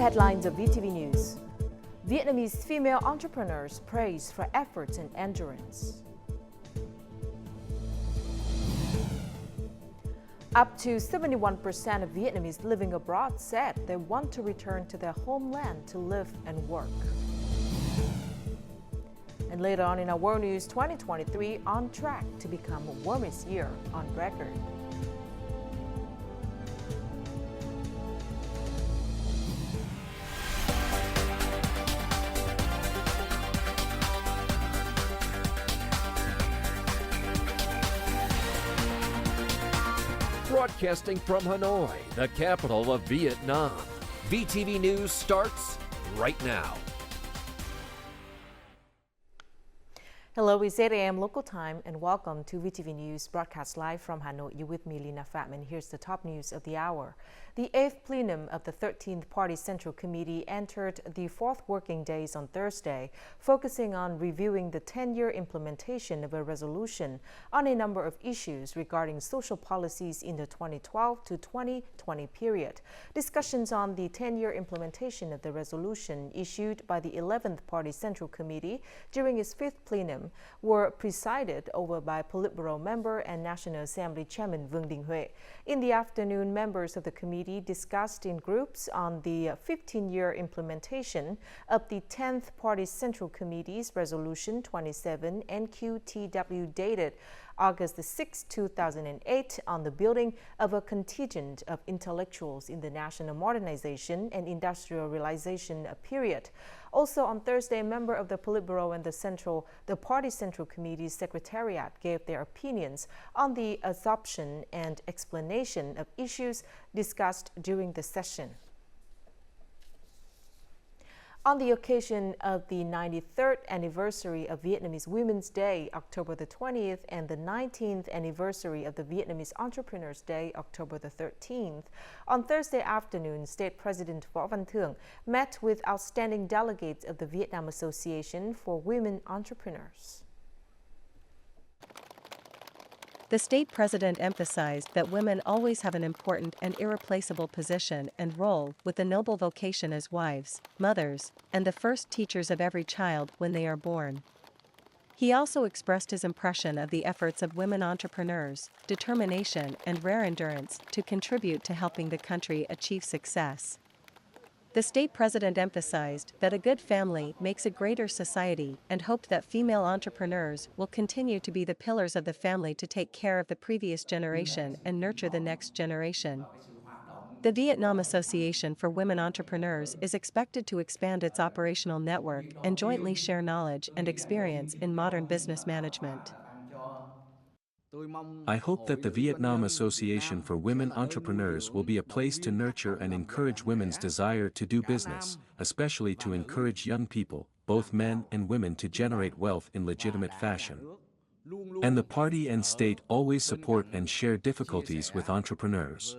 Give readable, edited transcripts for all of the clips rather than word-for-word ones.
Headlines of VTV News. Vietnamese female entrepreneurs praised for efforts and endurance. Up to 71% of Vietnamese living abroad said they want to return to their homeland to live and work. And later on in our World News, 2023 on track to become the warmest year on record. Broadcasting from Hanoi, the capital of Vietnam. VTV News starts right now. Hello, it's 8 a.m. local time and welcome to VTV News broadcast live from Hanoi. You're with me, Lina Fatman. Here's the top news of the hour. The 8th plenum of the 13th Party Central Committee entered the 4th working days on Thursday, focusing on reviewing the 10-year implementation of a resolution on a number of issues regarding social policies in the 2012 to 2020 period. Discussions on the 10-year implementation of the resolution issued by the 11th Party Central Committee during its 5th plenum were presided over by Politburo member and National Assembly Chairman Vương Đình Huệ. In the afternoon, members of the committee discussed in groups on the 15-year implementation of the 10th Party Central Committee's Resolution 27 NQTW dated August 6, 2008 on the building of a contingent of intellectuals in the national modernization and industrialization period. Also on Thursday, a member of the Politburo and the Party Central Committee's Secretariat gave their opinions on the adoption and explanation of issues discussed during the session. On the occasion of the 93rd anniversary of Vietnamese Women's Day, October the 20th, and the 19th anniversary of the Vietnamese Entrepreneurs Day, October the 13th, on Thursday afternoon, State President Võ Văn Thưởng met with outstanding delegates of the Vietnam Association for Women Entrepreneurs. The state president emphasized that women always have an important and irreplaceable position and role with a noble vocation as wives, mothers, and the first teachers of every child when they are born. He also expressed his impression of the efforts of women entrepreneurs, determination, and rare endurance to contribute to helping the country achieve success. The state president emphasized that a good family makes a greater society and hoped that female entrepreneurs will continue to be the pillars of the family to take care of the previous generation and nurture the next generation. The Vietnam Association for Women Entrepreneurs is expected to expand its operational network and jointly share knowledge and experience in modern business management. I hope that the Vietnam Association for Women Entrepreneurs will be a place to nurture and encourage women's desire to do business, especially to encourage young people, both men and women, to generate wealth in legitimate fashion. And the party and state always support and share difficulties with entrepreneurs.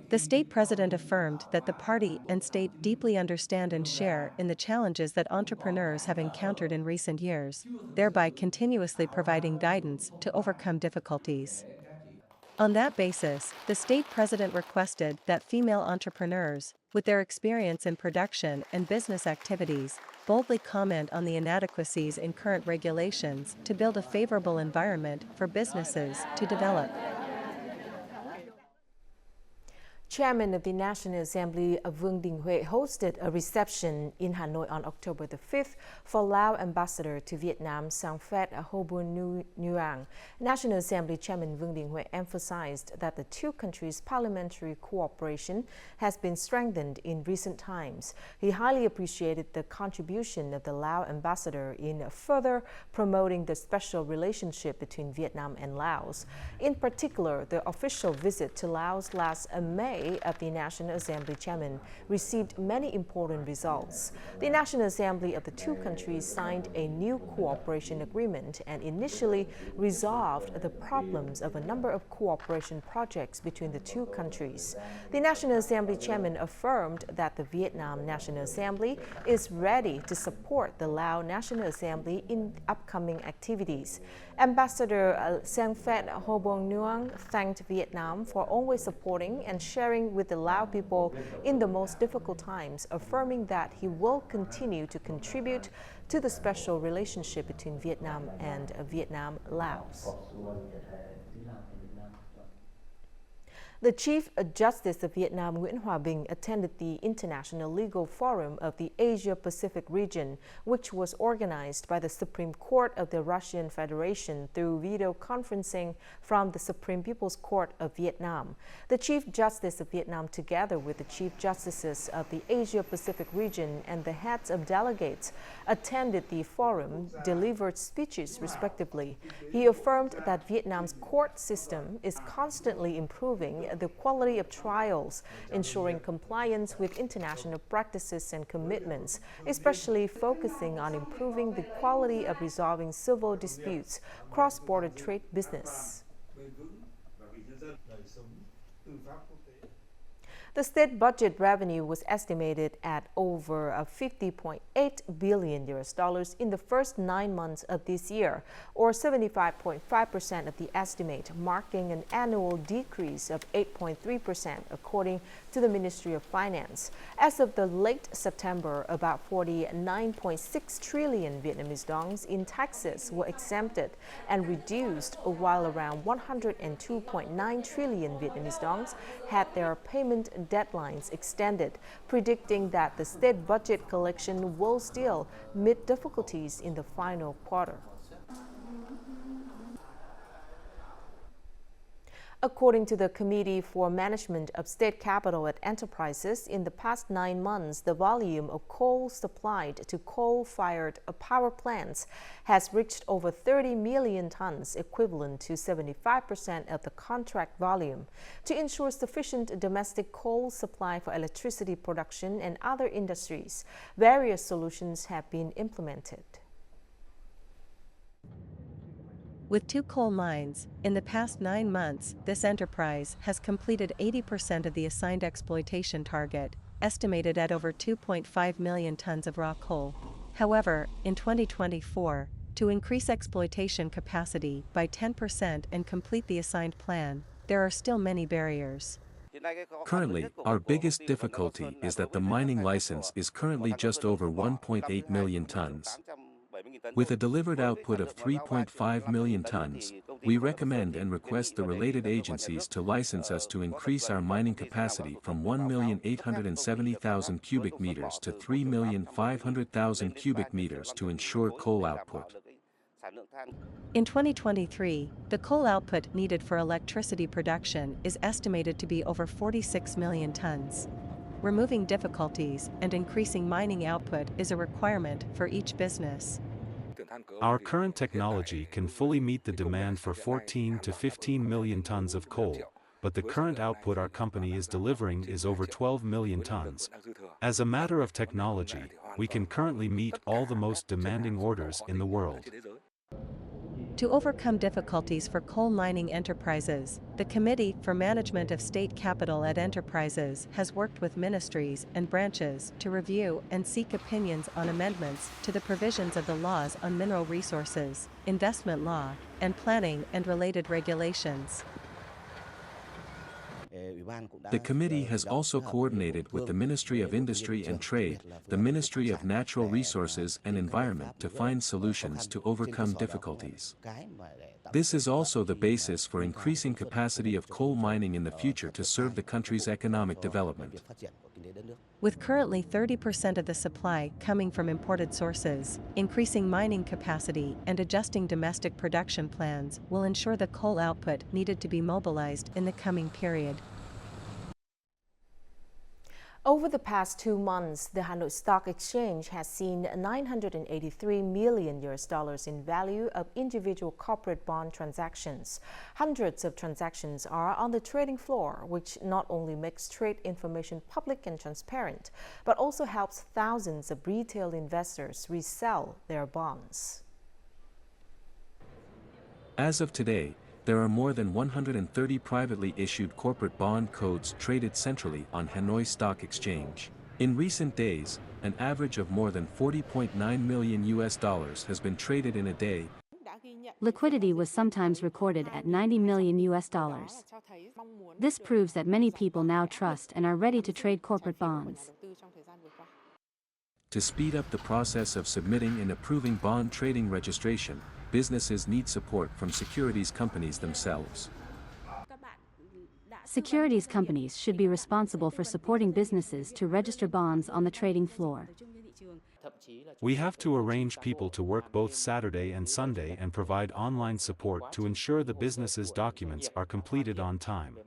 The state president affirmed that the party and state deeply understand and share in the challenges that entrepreneurs have encountered in recent years, thereby continuously providing guidance to overcome difficulties. On that basis, the state president requested that female entrepreneurs, with their experience in production and business activities, boldly comment on the inadequacies in current regulations to build a favorable environment for businesses to develop. Chairman of the National Assembly, Vương Đình Huệ, hosted a reception in Hanoi on October the 5th for Lao Ambassador to Vietnam, Sangphet Hobun Nguyen. National Assembly Chairman Vương Đình Huệ emphasized that the two countries' parliamentary cooperation has been strengthened in recent times. He highly appreciated the contribution of the Lao Ambassador in further promoting the special relationship between Vietnam and Laos. In particular, the official visit to Laos last May Day of the National Assembly chairman received many important results. The National Assembly of the two countries signed a new cooperation agreement and initially resolved the problems of a number of cooperation projects between the two countries. The National Assembly chairman affirmed that the Vietnam National Assembly is ready to support the Lao National Assembly in upcoming activities. Ambassador Sang Phet Ho Bong Nguyen thanked Vietnam for always supporting and sharing with the Lao people in the most difficult times, affirming that he will continue to contribute to the special relationship between Vietnam and Vietnam-Laos. The Chief Justice of Vietnam, Nguyễn Hòa Bình, attended the International Legal Forum of the Asia-Pacific region, which was organized by the Supreme Court of the Russian Federation through video conferencing from the Supreme People's Court of Vietnam. The Chief Justice of Vietnam, together with the Chief Justices of the Asia-Pacific region and the heads of delegates, attended the forum, delivered speeches respectively. He affirmed that Vietnam's court system is constantly improving the quality of trials, ensuring compliance with international practices and commitments, especially focusing on improving the quality of resolving civil disputes, cross-border trade business. The state budget revenue was estimated at over $50.8 billion in the first 9 months of this year, or 75.5% of the estimate, marking an annual decrease of 8.3%, according to the Ministry of Finance. As of the late September, about 49.6 trillion Vietnamese dongs in taxes were exempted and reduced, while around 102.9 trillion Vietnamese dongs had their payment deadlines extended, predicting that the state budget collection will still meet difficulties in the final quarter. According to the Committee for Management of State Capital at Enterprises, in the past 9 months, the volume of coal supplied to coal-fired power plants has reached over 30 million tons, equivalent to 75% of the contract volume. To ensure sufficient domestic coal supply for electricity production and other industries, various solutions have been implemented. With 2 coal mines, in the past 9 months, this enterprise has completed 80% of the assigned exploitation target, estimated at over 2.5 million tons of raw coal. However, in 2024, to increase exploitation capacity by 10% and complete the assigned plan, there are still many barriers. Currently, our biggest difficulty is that the mining license is currently just over 1.8 million tons. With a delivered output of 3.5 million tons, we recommend and request the related agencies to license us to increase our mining capacity from 1,870,000 cubic meters to 3,500,000 cubic meters to ensure coal output. In 2023, the coal output needed for electricity production is estimated to be over 46 million tons. Removing difficulties and increasing mining output is a requirement for each business. Our current technology can fully meet the demand for 14 to 15 million tons of coal, but the current output our company is delivering is over 12 million tons. As a matter of technology, we can currently meet all the most demanding orders in the world. To overcome difficulties for coal mining enterprises, the Committee for Management of State Capital at Enterprises has worked with ministries and branches to review and seek opinions on amendments to the provisions of the laws on mineral resources, investment law, and planning and related regulations. The committee has also coordinated with the Ministry of Industry and Trade, the Ministry of Natural Resources and Environment to find solutions to overcome difficulties. This is also the basis for increasing capacity of coal mining in the future to serve the country's economic development. With currently 30% of the supply coming from imported sources, increasing mining capacity and adjusting domestic production plans will ensure the coal output needed to be mobilized in the coming period. Over the past 2 months, the Hanoi Stock Exchange has seen $983 million in value of individual corporate bond transactions. Hundreds of transactions are on the trading floor, which not only makes trade information public and transparent, but also helps thousands of retail investors resell their bonds. As of today, there are more than 130 privately issued corporate bond codes traded centrally on Hanoi Stock Exchange. In recent days, an average of more than $40.9 million has been traded in a day. Liquidity was sometimes recorded at $90 million. This proves that many people now trust and are ready to trade corporate bonds. To speed up the process of submitting and approving bond trading registration, businesses need support from securities companies themselves. Securities companies should be responsible for supporting businesses to register bonds on the trading floor. We have to arrange people to work both Saturday and Sunday and provide online support to ensure the business's documents are completed on time.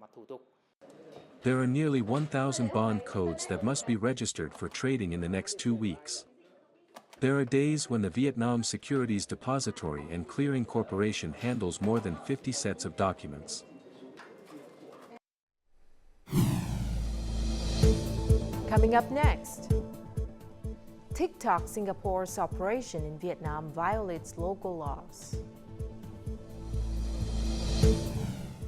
There are nearly 1,000 bond codes that must be registered for trading in the next 2 weeks. There are days when the Vietnam Securities Depository and Clearing Corporation handles more than 50 sets of documents. Coming up next, TikTok Singapore's operation in Vietnam violates local laws.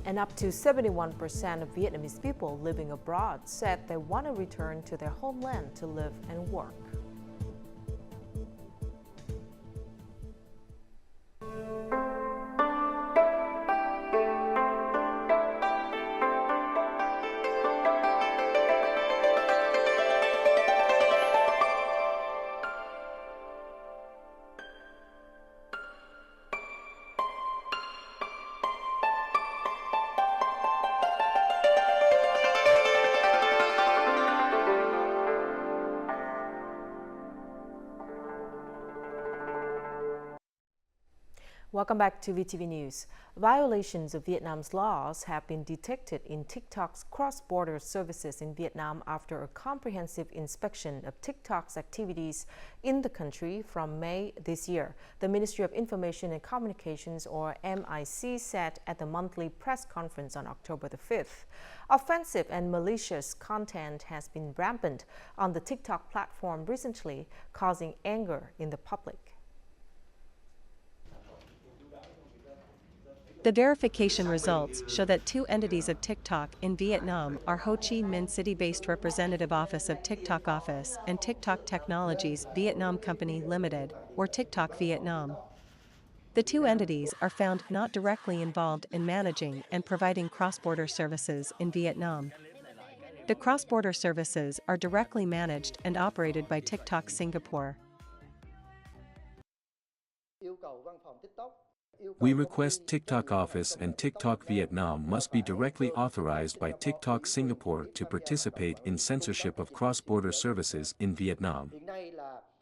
And up to 71% of Vietnamese people living abroad said they want to return to their homeland to live and work. Welcome back to VTV News. Violations of Vietnam's laws have been detected in TikTok's cross-border services in Vietnam after a comprehensive inspection of TikTok's activities in the country from May this year. The Ministry of Information and Communications, or MIC, said at the monthly press conference on October the 5th. Offensive and malicious content has been rampant on the TikTok platform recently, causing anger in the public. The verification results show that 2 entities of TikTok in Vietnam are Ho Chi Minh City-based representative office of TikTok office and TikTok Technologies Vietnam Company Limited, or TikTok Vietnam. The 2 entities are found not directly involved in managing and providing cross-border services in Vietnam. The cross-border services are directly managed and operated by TikTok Singapore. We request TikTok office and TikTok Vietnam must be directly authorized by TikTok Singapore to participate in censorship of cross-border services in Vietnam.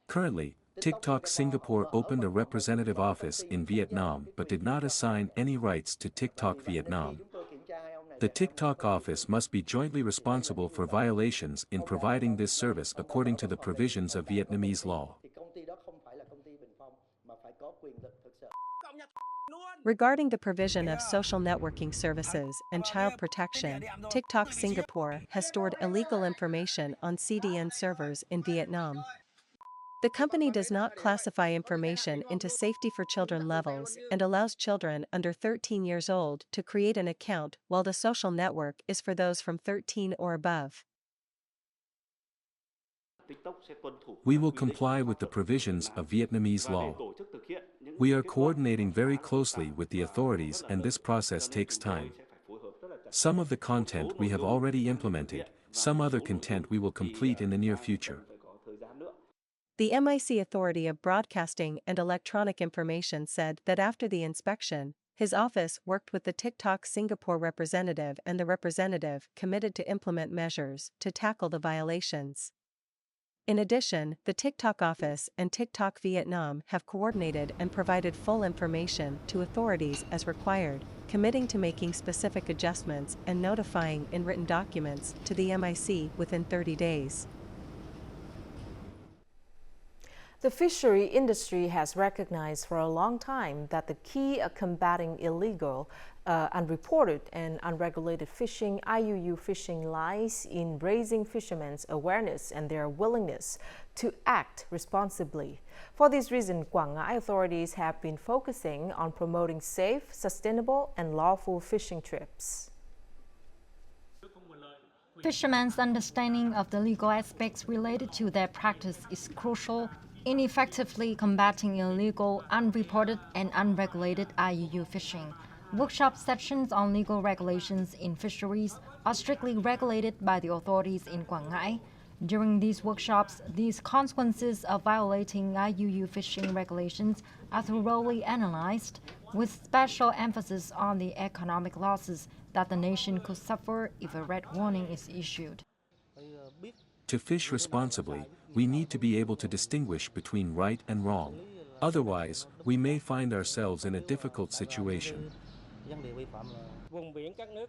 Currently, TikTok Singapore opened a representative office in Vietnam but did not assign any rights to TikTok Vietnam. The TikTok office must be jointly responsible for violations in providing this service according to the provisions of Vietnamese law. Regarding the provision of social networking services and child protection, TikTok Singapore has stored illegal information on CDN servers in Vietnam. The company does not classify information into safety for children levels and allows children under 13 years old to create an account, while the social network is for those from 13 or above. We will comply with the provisions of Vietnamese law. We are coordinating very closely with the authorities, and this process takes time. Some of the content we have already implemented, some other content we will complete in the near future. The MIC Authority of Broadcasting and Electronic Information said that after the inspection, his office worked with the TikTok Singapore representative, and the representative committed to implement measures to tackle the violations. In addition, the TikTok office and TikTok Vietnam have coordinated and provided full information to authorities as required, committing to making specific adjustments and notifying in written documents to the MIC within 30 days. The fishery industry has recognized for a long time that the key of combating illegal, unreported and unregulated fishing, IUU fishing, lies in raising fishermen's awareness and their willingness to act responsibly. For this reason, Quảng Ngãi authorities have been focusing on promoting safe, sustainable and lawful fishing trips. Fishermen's understanding of the legal aspects related to their practice is crucial in effectively combating illegal, unreported and unregulated IUU fishing. Workshop sessions on legal regulations in fisheries are strictly regulated by the authorities in Quảng Ngãi. During these workshops, these consequences of violating IUU fishing regulations are thoroughly analyzed, with special emphasis on the economic losses that the nation could suffer if a red warning is issued. To fish responsibly, we need to be able to distinguish between right and wrong. Otherwise, we may find ourselves in a difficult situation.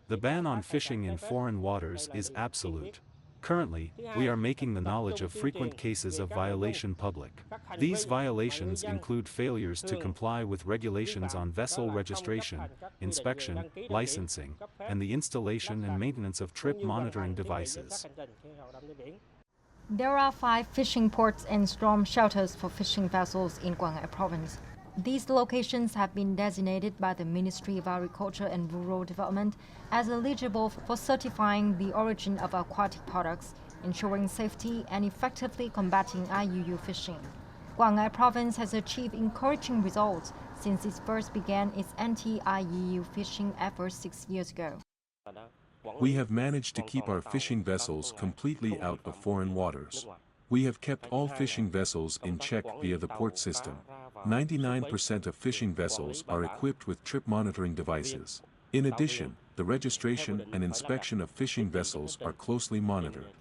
The ban on fishing in foreign waters is absolute. Currently, we are making the knowledge of frequent cases of violation public. These violations include failures to comply with regulations on vessel registration, inspection, licensing, and the installation and maintenance of trip monitoring devices. There are 5 fishing ports and storm shelters for fishing vessels in Quảng Ngãi province. These locations have been designated by the Ministry of Agriculture and Rural Development as eligible for certifying the origin of aquatic products, ensuring safety and effectively combating IUU fishing. Quảng Ngãi province has achieved encouraging results since it first began its anti-IUU fishing efforts 6 years ago. We have managed to keep our fishing vessels completely out of foreign waters. We have kept all fishing vessels in check via the port system. 99% of fishing vessels are equipped with trip monitoring devices. In addition, the registration and inspection of fishing vessels are closely monitored.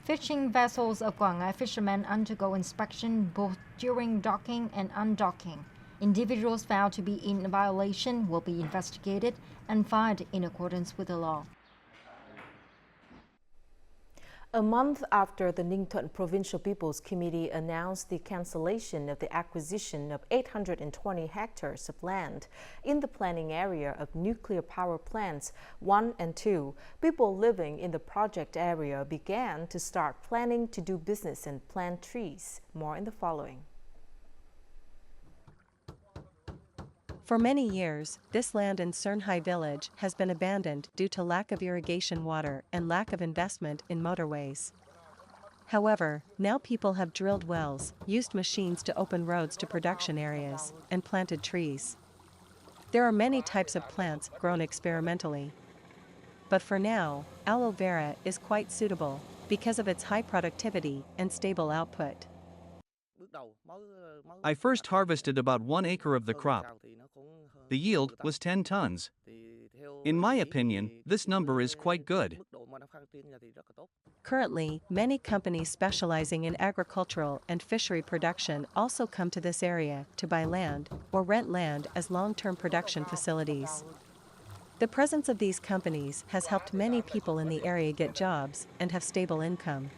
Fishing vessels of Quảng Ngãi fishermen undergo inspection both during docking and undocking. Individuals found to be in violation will be investigated and fined in accordance with the law. A month after the Ninh Thuận Provincial People's Committee announced the cancellation of the acquisition of 820 hectares of land in the planning area of nuclear power plants 1 and 2, people living in the project area began to start planning to do business and plant trees. More in the following. For many years, this land in Sernhai village has been abandoned due to lack of irrigation water and lack of investment in motorways. However, now people have drilled wells, used machines to open roads to production areas, and planted trees. There are many types of plants grown experimentally. But for now, aloe vera is quite suitable because of its high productivity and stable output. I first harvested about 1 acre of the crop. The yield was 10 tons. In my opinion, this number is quite good. Currently, many companies specializing in agricultural and fishery production also come to this area to buy land or rent land as long-term production facilities. The presence of these companies has helped many people in the area get jobs and have stable income.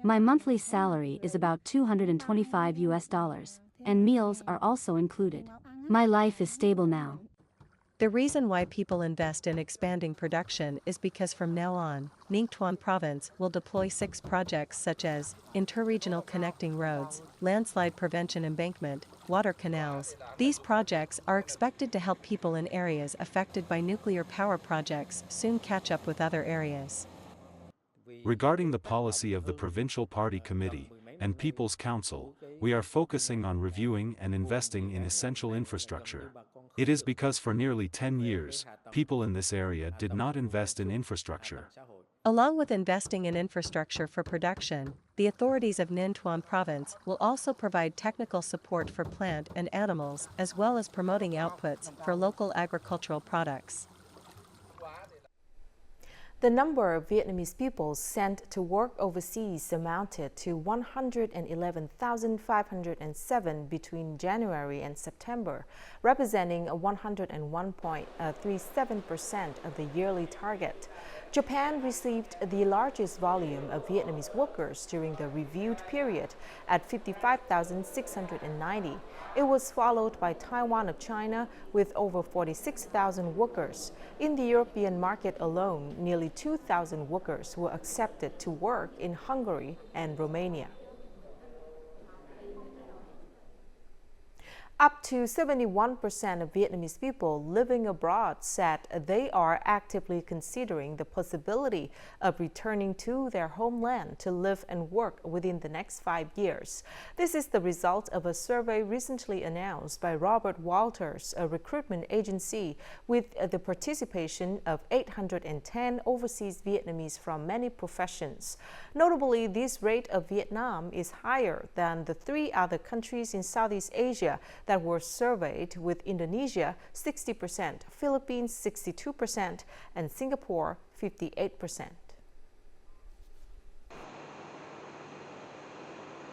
My monthly salary is about $225, and meals are also included. My life is stable now. The reason why people invest in expanding production is because from now on, Ninh Thuận province will deploy 6 projects such as interregional connecting roads, landslide prevention embankment, water canals. These projects are expected to help people in areas affected by nuclear power projects soon catch up with other areas. Regarding the policy of the Provincial Party Committee and People's Council, we are focusing on reviewing and investing in essential infrastructure. It is because for nearly 10 years, people in this area did not invest in infrastructure. Along with investing in infrastructure for production, the authorities of Ninh Thuận province will also provide technical support for plant and animals as well as promoting outputs for local agricultural products. The number of Vietnamese people sent to work overseas amounted to 111,507 between January and September, representing 101.37% of the yearly target. Japan received the largest volume of Vietnamese workers during the reviewed period at 55,690. It was followed by Taiwan of China with over 46,000 workers. In the European market alone, nearly 2,000 workers were accepted to work in Hungary and Romania. Up to 71% of Vietnamese people living abroad said they are actively considering the possibility of returning to their homeland to live and work within the next 5 years. This is the result of a survey recently announced by Robert Walters, a recruitment agency, with the participation of 810 overseas Vietnamese from many professions. Notably, this rate of Vietnam is higher than the 3 other countries in Southeast Asia that were surveyed, with Indonesia 60%, Philippines 62%, and Singapore 58%.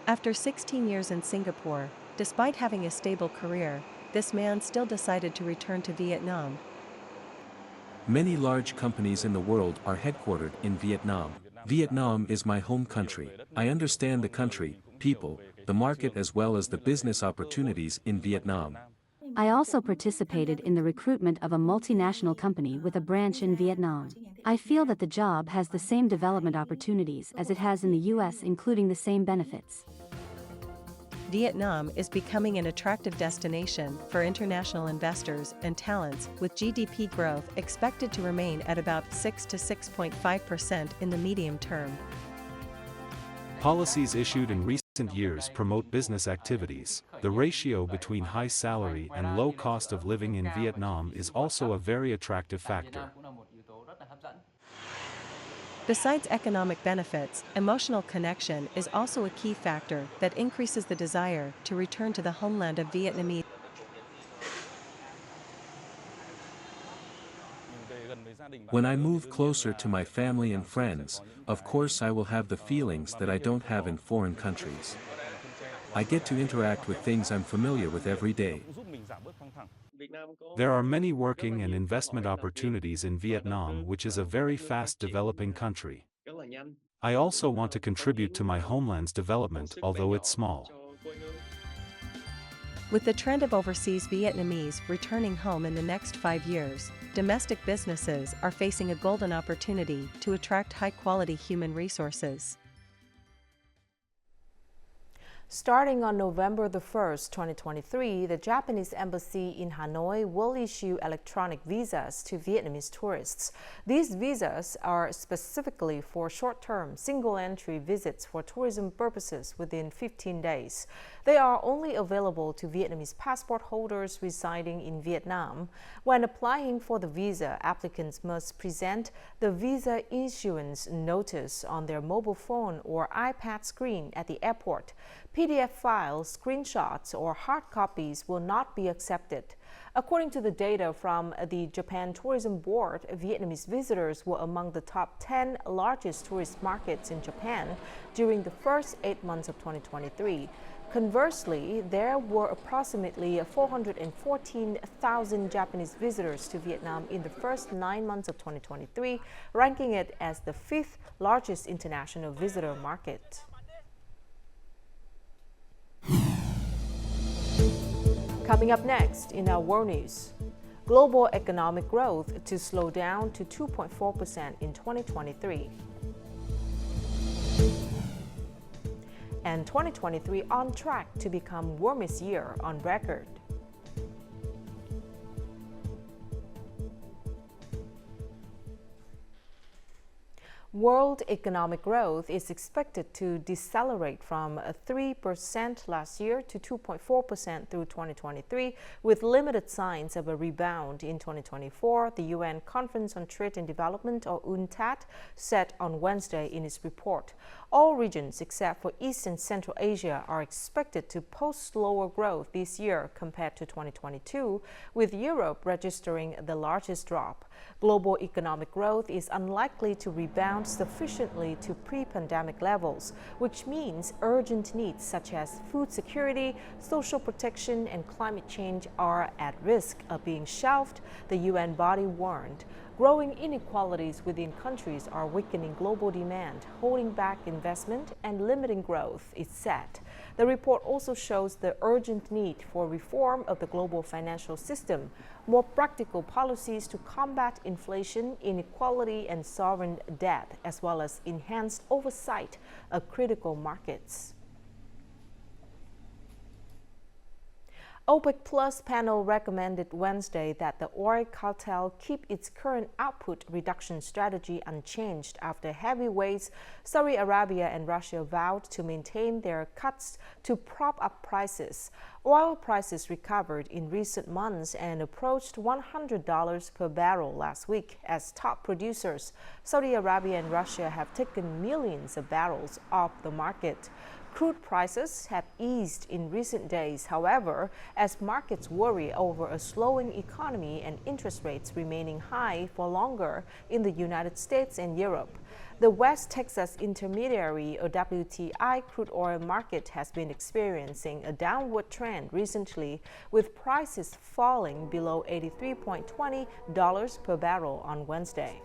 After 16 years in Singapore, despite having a stable career, this man still decided to return to Vietnam. Many large companies in the world are headquartered in Vietnam. Vietnam is my home country. I understand the country, people, the market as well as the business opportunities in Vietnam. I also participated in the recruitment of a multinational company with a branch in Vietnam. I feel that the job has the same development opportunities as it has in the US, including the same benefits. Vietnam is becoming an attractive destination for international investors and talents, with GDP growth expected to remain at about 6 to 6.5% in the medium term. Policies issued in recent years promote business activities. The ratio between high salary and low cost of living in Vietnam is also a very attractive factor. Besides economic benefits, emotional connection is also a key factor that increases the desire to return to the homeland of Vietnamese. When I move closer to my family and friends, of course I will have the feelings that I don't have in foreign countries. I get to interact with things I'm familiar with every day. There are many working and investment opportunities in Vietnam, which is a very fast developing country. I also want to contribute to my homeland's development, although it's small. With the trend of overseas Vietnamese returning home in the next 5 years, domestic businesses are facing a golden opportunity to attract high-quality human resources. Starting on November the 1st, 2023, the Japanese embassy in Hanoi will issue electronic visas to Vietnamese tourists. These visas are specifically for short-term, single-entry visits for tourism purposes within 15 days. They are only available to Vietnamese passport holders residing in Vietnam. When applying for the visa, applicants must present the visa issuance notice on their mobile phone or iPad screen at the airport. PDF files, screenshots, or hard copies will not be accepted. According to the data from the Japan Tourism Board, Vietnamese visitors were among the top 10 largest tourist markets in Japan during the first 8 months of 2023. Conversely, there were approximately 414,000 Japanese visitors to Vietnam in the first 9 months of 2023, ranking it as the 5th largest international visitor market. Coming up next in our world news, global economic growth to slow down to 2.4% in 2023. And 2023 on track to become warmest year on record. World economic growth is expected to decelerate from 3% last year to 2.4% through 2023, with limited signs of a rebound in 2024, the UN Conference on Trade and Development, or UNCTAD, said on Wednesday in its report. All regions except for East and Central Asia are expected to post lower growth this year compared to 2022, with Europe registering the largest drop. Global economic growth is unlikely to rebound sufficiently to pre-pandemic levels, which means urgent needs such as food security, social protection, and climate change are at risk of being shelved, the UN body warned. Growing inequalities within countries are weakening global demand, holding back investment, and limiting growth, it said. The report also shows the urgent need for reform of the global financial system, more practical policies to combat inflation, inequality, and sovereign debt, as well as enhanced oversight of critical markets. OPEC Plus panel recommended Wednesday that the oil cartel keep its current output reduction strategy unchanged after heavyweights Saudi Arabia and Russia vowed to maintain their cuts to prop up prices. Oil prices recovered in recent months and approached $100 per barrel last week as top producers, Saudi Arabia and Russia, have taken millions of barrels off the market. Crude prices have eased in recent days, however, as markets worry over a slowing economy and interest rates remaining high for longer in the United States and Europe. The West Texas Intermediary, or WTI, crude oil market has been experiencing a downward trend recently, with prices falling below $83.20 per barrel on Wednesday.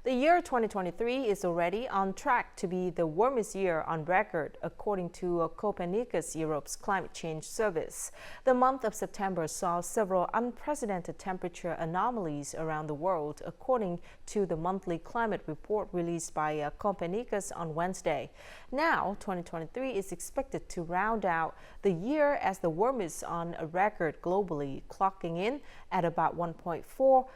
The year 2023 is already on track to be the warmest year on record, according to Copernicus Europe's climate change service. The month of September saw several unprecedented temperature anomalies around the world, according to the monthly climate report released by Copernicus on Wednesday. Now, 2023 is expected to round out the year as the warmest on record globally, clocking in at about 1.4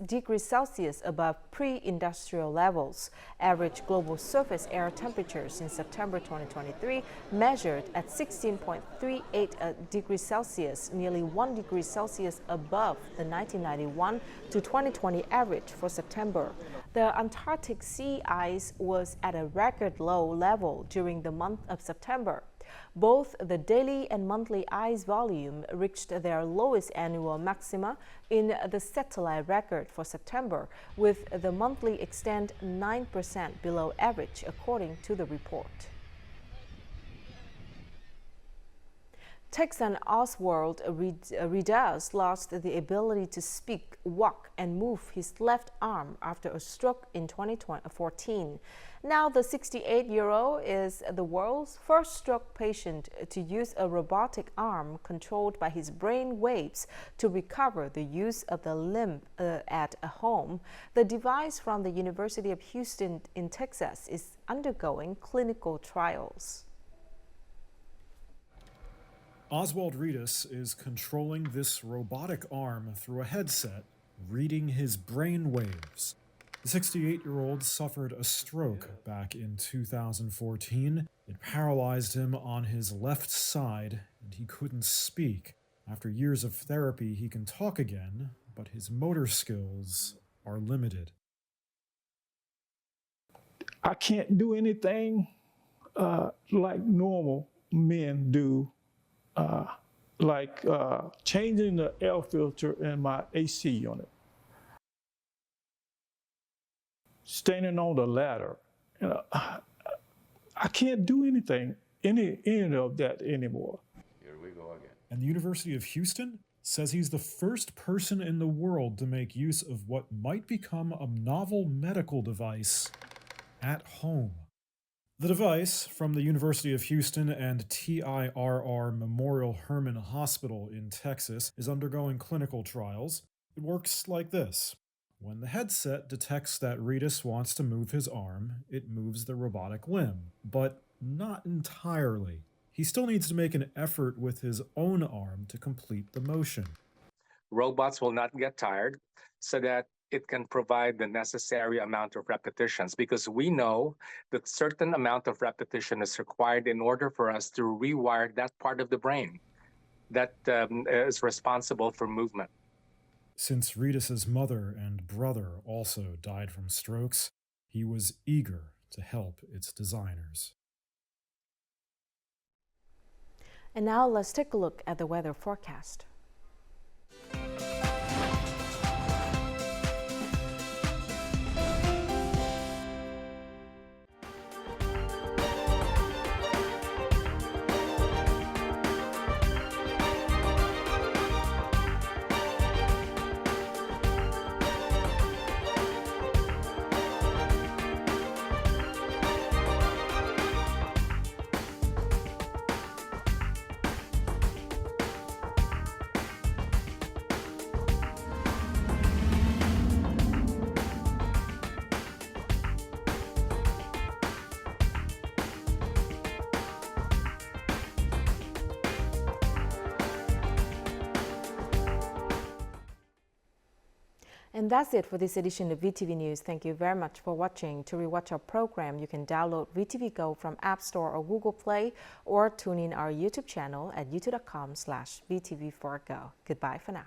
degrees Celsius above pre-industrial levels. Average global surface air temperatures in September 2023 measured at 16.38 degrees Celsius, nearly 1 degree Celsius above the 1991 to 2020 average for September. The Antarctic sea ice was at a record low level during the month of September. Both the daily and monthly ice volume reached their lowest annual maxima in the satellite record for September, with the monthly extent 9% below average, according to the report. Texan Oswald Ridas lost the ability to speak, walk, and move his left arm after a stroke in 2014. Now, the 68-year-old is the world's first stroke patient to use a robotic arm controlled by his brain waves to recover the use of the limb at home. The device from the University of Houston in Texas is undergoing clinical trials. Oswald Ridas is controlling this robotic arm through a headset, reading his brain waves. The 68-year-old suffered a stroke back in 2014. It paralyzed him on his left side, and he couldn't speak. After years of therapy, he can talk again, but his motor skills are limited. I can't do anything like normal men do, like changing the air filter in my AC unit, standing on the ladder. I can't do anything, any of that anymore. Here we go again. And the University of Houston says he's the first person in the world to make use of what might become a novel medical device at home. The device, from the University of Houston and TIRR Memorial Hermann Hospital in Texas, is undergoing clinical trials. It works like this. When the headset detects that Ridas wants to move his arm, it moves the robotic limb, but not entirely. He still needs to make an effort with his own arm to complete the motion. robots will not get tired, so that it can provide the necessary amount of repetitions, because we know that certain amount of repetition is required in order for us to rewire that part of the brain that is responsible for movement. Since Ritas's mother and brother also died from strokes, he was eager to help its designers. And now let's take a look at the weather forecast. And that's it for this edition of VTV News. Thank you very much for watching. To rewatch our program, you can download VTVgo from App Store or Google Play, or tune in our YouTube channel at youtube.com/VTV4go. Goodbye for now.